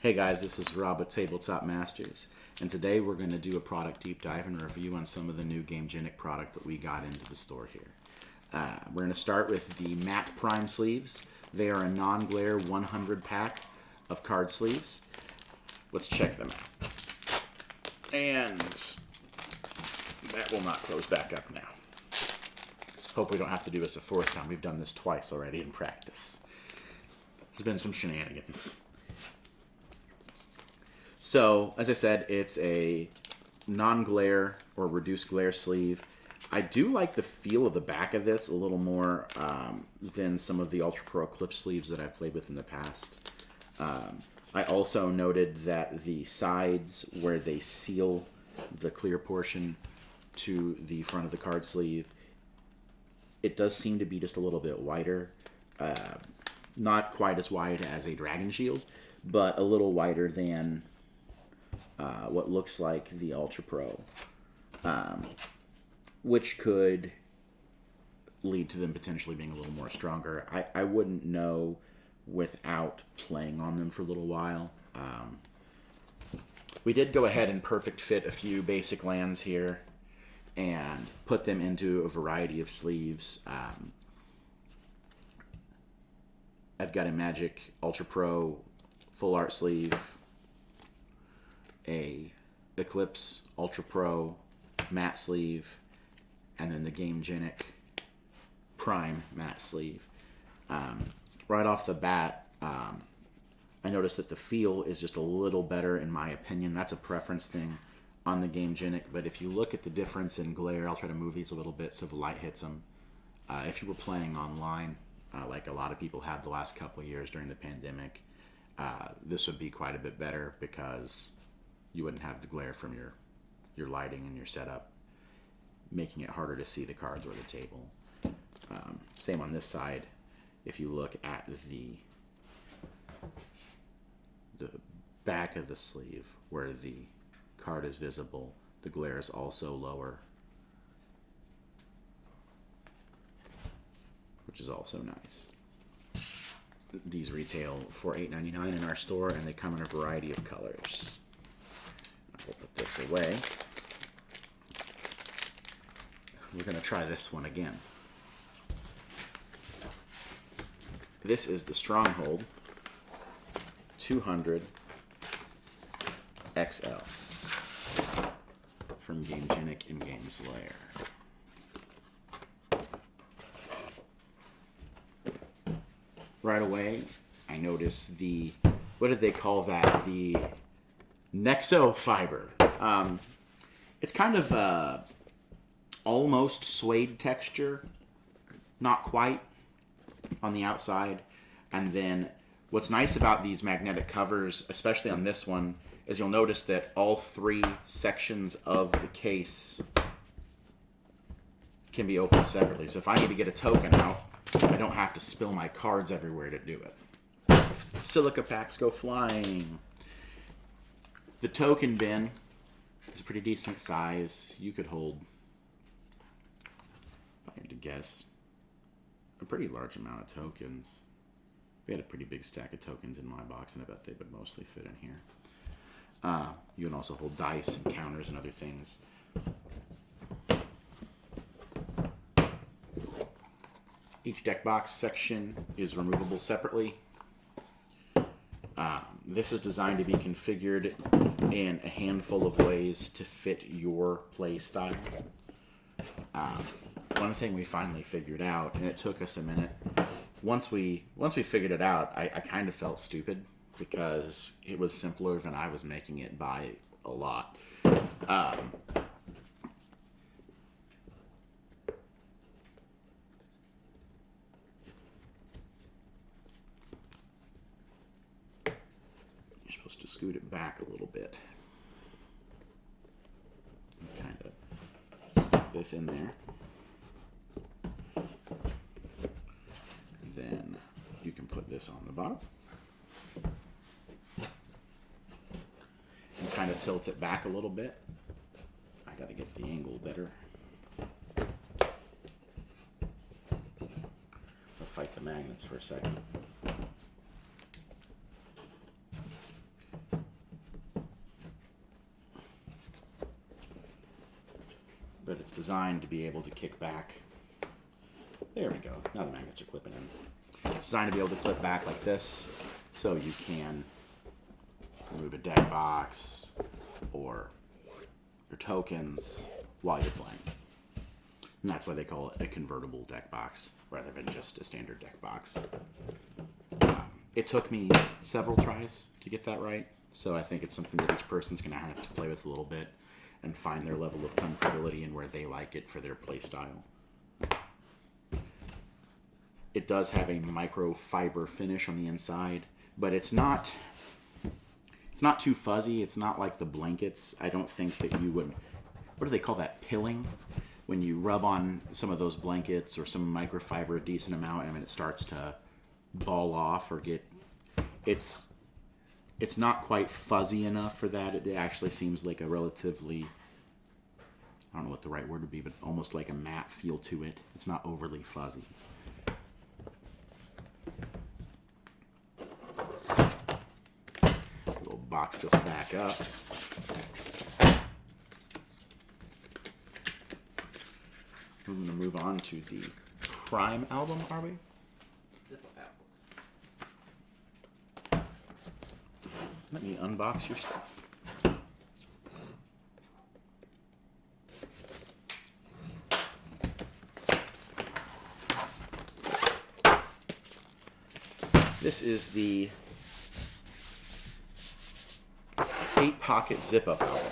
Hey guys, this is Rob at Tabletop Masters, and today we're going to do a product deep dive and review on some of the new GameGenic product that we got into the store here. We're going to start with the matte prime sleeves. They are a non-glare 100 pack of card sleeves. Let's check them out. And that will not close back up now. Hope we don't have to do this a fourth time. We've done this twice already in practice. There's been some shenanigans. So, as I said, it's a non-glare or reduced glare sleeve. I do like the feel of the back of this a little more than some of the Ultra Pro clip sleeves that I've played with in the past. I also noted that the sides where they seal the clear portion to the front of the card sleeve, it does seem to be just a little bit wider. Not quite as wide as a Dragon Shield, but a little wider than what looks like the Ultra Pro, which could lead to them potentially being a little more stronger. I wouldn't know without playing on them for a little while. We did go ahead and perfect fit a few basic lands here and put them into a variety of sleeves. I've got a Magic Ultra Pro full art sleeve, a Eclipse Ultra Pro matte sleeve, and then the GameGenic Prime matte sleeve. Right off the bat, I noticed that the feel is just a little better in my opinion. That's a preference thing on the GameGenic, but if you look at the difference in glare, I'll try to move these a little bit so the light hits them. If you were playing online, like a lot of people have the last couple of years during the pandemic, this would be quite a bit better because you wouldn't have the glare from your lighting and your setup, making it harder to see the cards or the table. Same on this side. If you look at the back of the sleeve where the card is visible, the glare is also lower, which is also nice. These retail for $8.99 in our store, and they come in a variety of colors. We'll put this away. We're going to try this one again. This is the Stronghold 200 XL from GameGenic and Games Lair. Right away, I noticed the, what did they call that? The Nexo fiber. It's kind of almost suede texture, not quite, on the outside. And then what's nice about these magnetic covers, especially on this one, is you'll notice that all three sections of the case can be opened separately. So if I need to get a token out, I don't have to spill my cards everywhere to do it. Silica packs go flying. The token bin is a pretty decent size. You could hold, if I had to guess, a pretty large amount of tokens. We had a pretty big stack of tokens in my box, and I bet they would mostly fit in here. You can also hold dice and counters and other things. Each deck box section is removable separately. This is designed to be configured in a handful of ways to fit your play style. One thing we finally figured out, and it took us a minute, once we figured it out, I kind of felt stupid because it was simpler than I was making it by a lot. You're supposed to scoot it back a little bit. Kind of stick this in there. Then you can put this on the bottom and kind of tilt it back a little bit. I gotta get the angle better. I'll fight the magnets for a second. but it's designed to be able to kick back. There we go. Now the magnets are clipping in. It's designed to be able to clip back like this, so you can remove a deck box or your tokens while you're playing. And that's why they call it a convertible deck box rather than just a standard deck box. It took me several tries to get that right, so I think it's something that each person's going to have to play with a little bit and find their level of comfortability and where they like it for their play style. It does have a microfiber finish on the inside, but it's not too fuzzy. It's not like the blankets. I don't think that you would, what do they call that, pilling? When you rub on some of those blankets or some microfiber a decent amount, I mean, it starts to ball off or get, it's not quite fuzzy enough for that. It actually seems like a relatively, I don't know what the right word would be, but almost like a matte feel to it. It's not overly fuzzy. We'll box this back up. We're going to move on to the Prime album, are we? Let me unbox your stuff. This is the 8-pocket zip-up album.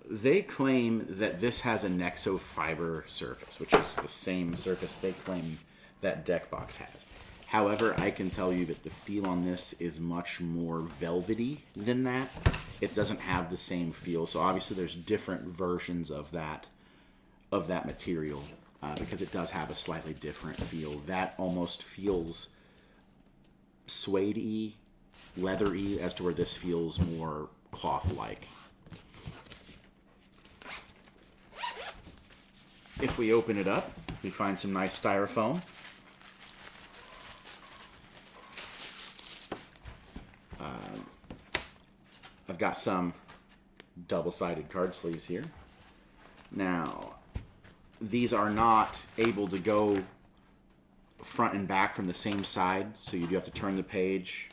They claim that this has a Nexo fiber surface, which is the same surface they claim that deck box has. However, I can tell you that the feel on this is much more velvety than that. It doesn't have the same feel. So obviously there's different versions of that material because it does have a slightly different feel. That almost feels suede-y, leather-y, as to where this feels more cloth-like. If we open it up, we find some nice styrofoam. I've got some double-sided card sleeves here. Now, these are not able to go front and back from the same side, so you do have to turn the page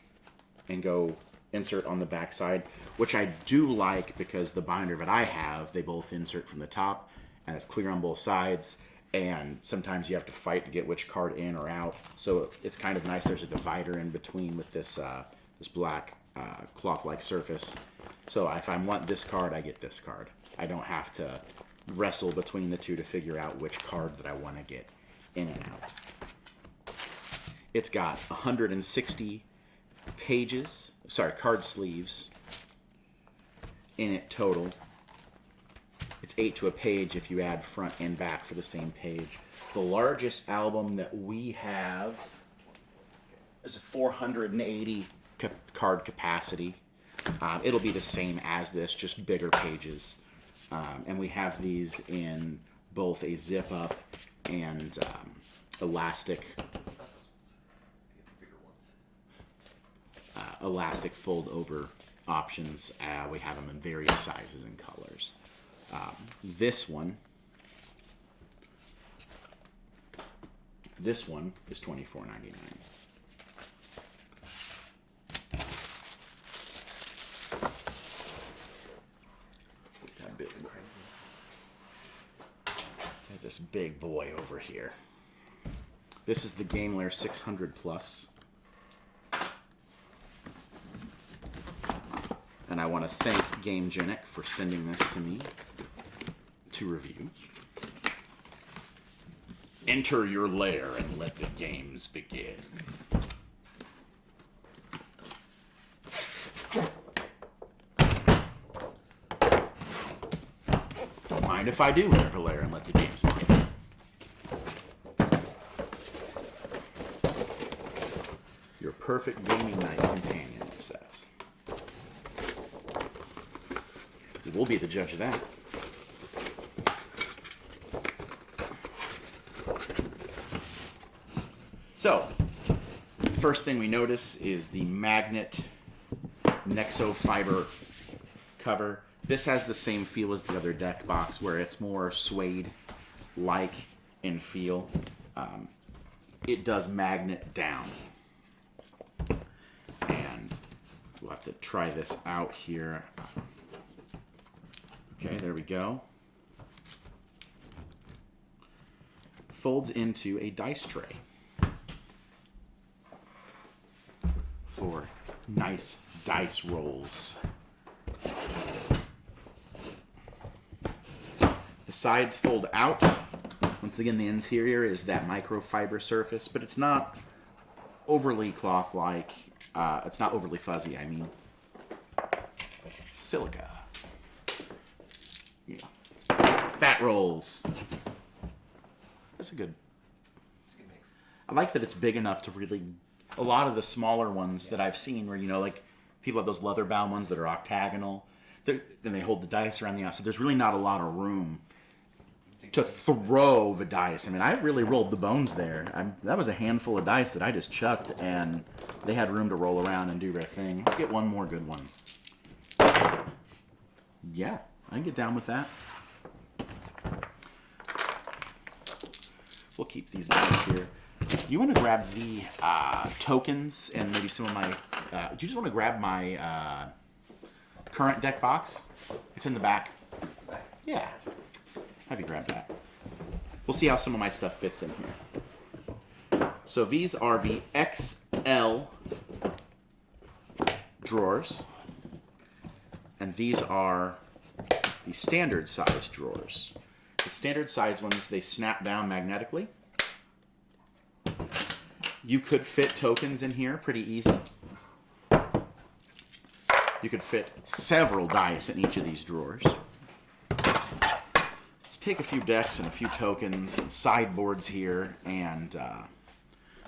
and go insert on the back side, which I do like because the binder that I have, they both insert from the top, and it's clear on both sides, and sometimes you have to fight to get which card in or out, so it's kind of nice. There's a divider in between with this this black cloth-like surface. So if I want this card, I get this card. I don't have to wrestle between the two to figure out which card that I want to get in and out. It's got 160 pages, card sleeves in it total. It's 8 to a page if you add front and back for the same page. The largest album that we have is a 480 card capacity. It'll be the same as this, just bigger pages. And we have these in both a zip up and elastic fold over options. We have them in various sizes and colors. This one is $24.99. This big boy over here. This is the Lair 600 Plus. And I want to thank GameGenic for sending this to me to review. Enter your lair and let the games begin. Don't mind if I do enter the lair and let the games begin. Your perfect gaming night companion, it says. We'll be the judge of that. So, first thing we notice is the magnet Nexo fiber cover. This has the same feel as the other deck box, where it's more suede-like in feel. It does magnet down. And we'll have to try this out here. Okay, there we go. Folds into a dice tray for nice dice rolls. The sides fold out. Once again, the interior is that microfiber surface, but it's not overly cloth-like. It's not overly fuzzy, I mean. Silica. Yeah. Fat rolls. That's a good mix. I like that it's big enough to really... A lot of the smaller ones that I've seen where, you know, like, people have those leather-bound ones that are octagonal. Then they hold the dice around the outside. There's really not a lot of room to throw the dice. I mean, I really rolled the bones there. That was a handful of dice that I just chucked, and they had room to roll around and do their thing. Let's get one more good one. Yeah, I can get down with that. We'll keep these dice here. You want to grab the tokens and maybe some of my... do you just want to grab my current deck box? It's in the back. Yeah. Have you grab that? We'll see how some of my stuff fits in here. So these are the XL drawers. And these are the standard size drawers. The standard size ones, they snap down magnetically. You could fit tokens in here pretty easy. You could fit several dice in each of these drawers. Let's take a few decks and a few tokens and sideboards here, and I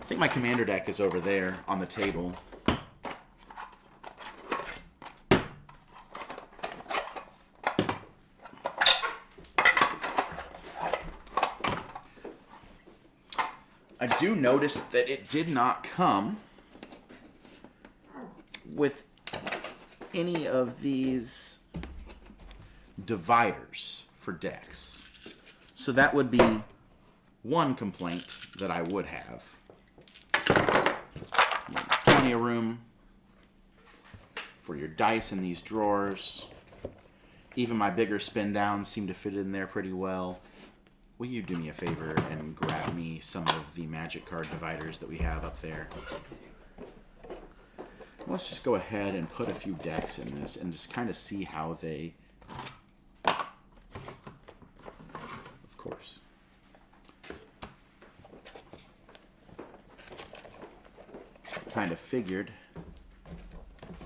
think my commander deck is over there on the table. I do notice that it did not come with any of these dividers for decks. So that would be one complaint that I would have. Plenty of room for your dice in these drawers. Even my bigger spin downs seem to fit in there pretty well. Will you do me a favor and grab me some of the magic card dividers that we have up there? Let's just go ahead and put a few decks in this and just kind of see how they... Of course. Kind of figured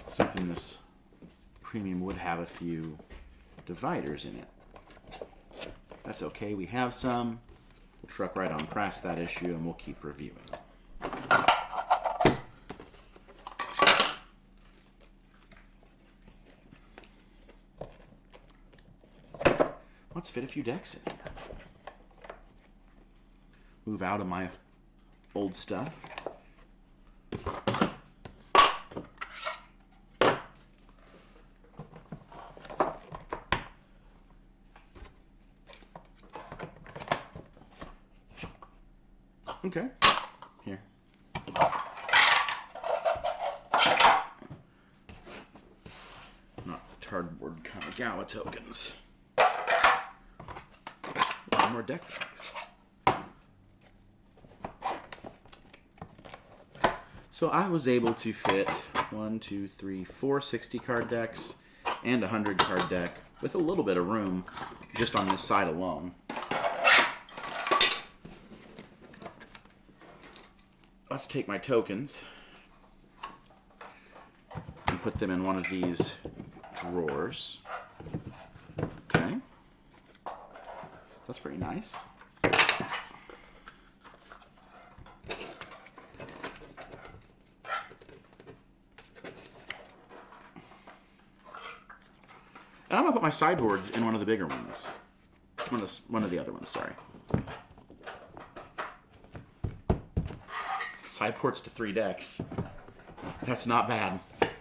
something this premium would have a few dividers in it. That's okay, we have some. We'll truck right on past that issue and we'll keep reviewing. Let's fit a few decks in here. Move out of my old stuff. Okay. Here. Not the cardboard Kamigawa tokens. One more deck packs. So I was able to fit 1, 2, 3, 4 60 card decks and a 100 card deck with a little bit of room just on this side alone. Let's take my tokens and put them in one of these drawers. Okay. That's pretty nice. And I'm going to put my sideboards in one of the bigger ones. One of the other ones, sorry. Sideboards to 3 decks. That's not bad. And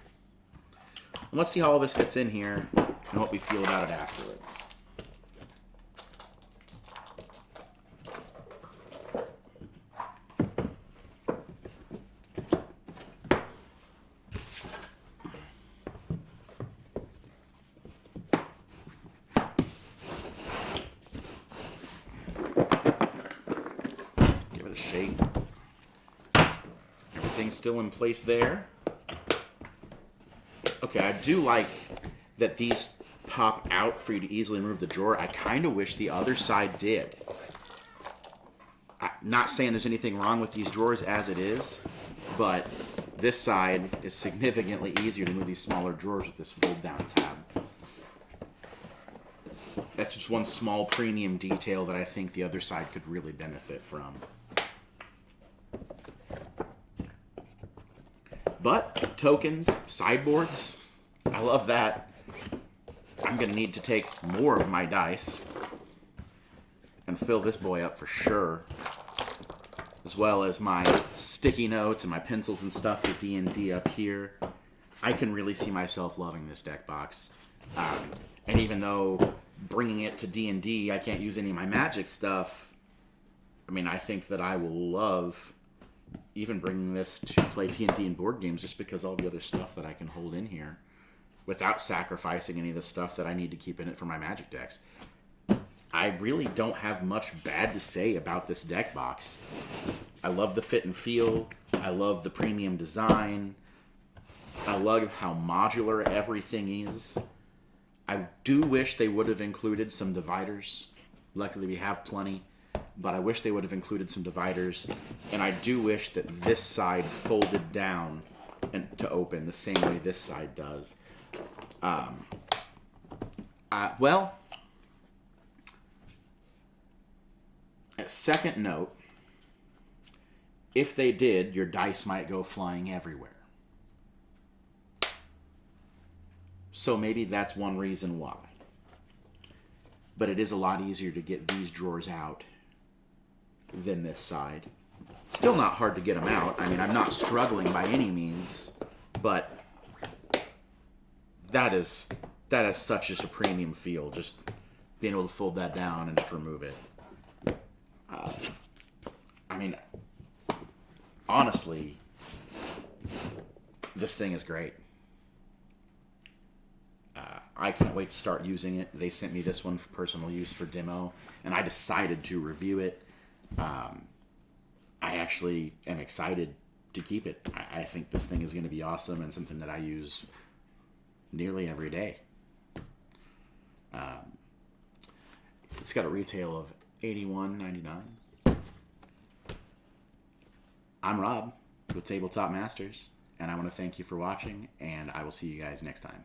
let's see how all this fits in here. and what we feel about it afterwards. Give it a shake. Everything's still in place there. Okay, I do like that these pop out for you to easily remove the drawer. I kind of wish the other side did. I'm not saying there's anything wrong with these drawers as it is, but this side is significantly easier to move these smaller drawers with this fold-down tab. That's just one small premium detail that I think the other side could really benefit from. But tokens, sideboards, I love that. I'm going to need to take more of my dice and fill this boy up for sure. As well as my sticky notes and my pencils and stuff for D&D up here. I can really see myself loving this deck box. And even though bringing it to D&D, I can't use any of my Magic stuff, I mean, I think that I will love even bringing this to play D&D and board games just because all the other stuff that I can hold in here without sacrificing any of the stuff that I need to keep in it for my Magic decks. I really don't have much bad to say about this deck box. I love the fit and feel. I love the premium design. I love how modular everything is. I do wish they would have included some dividers. Luckily we have plenty. But I wish they would have included some dividers, and I do wish that this side folded down and to open the same way this side does. Well, at second note, if they did, your dice might go flying everywhere. So maybe that's one reason why. But it is a lot easier to get these drawers out than this side. Still not hard to get them out. I mean, I'm not struggling by any means, but that is such just a premium feel, just being able to fold that down and just remove it. I mean, honestly, this thing is great. I can't wait to start using it. They sent me this one for personal use for demo, and I decided to review it. I actually am excited to keep it. I think this thing is going to be awesome and something that I use nearly every day. It's got a retail of $81.99. I'm Rob with Tabletop Masters, and I want to thank you for watching, and I will see you guys next time.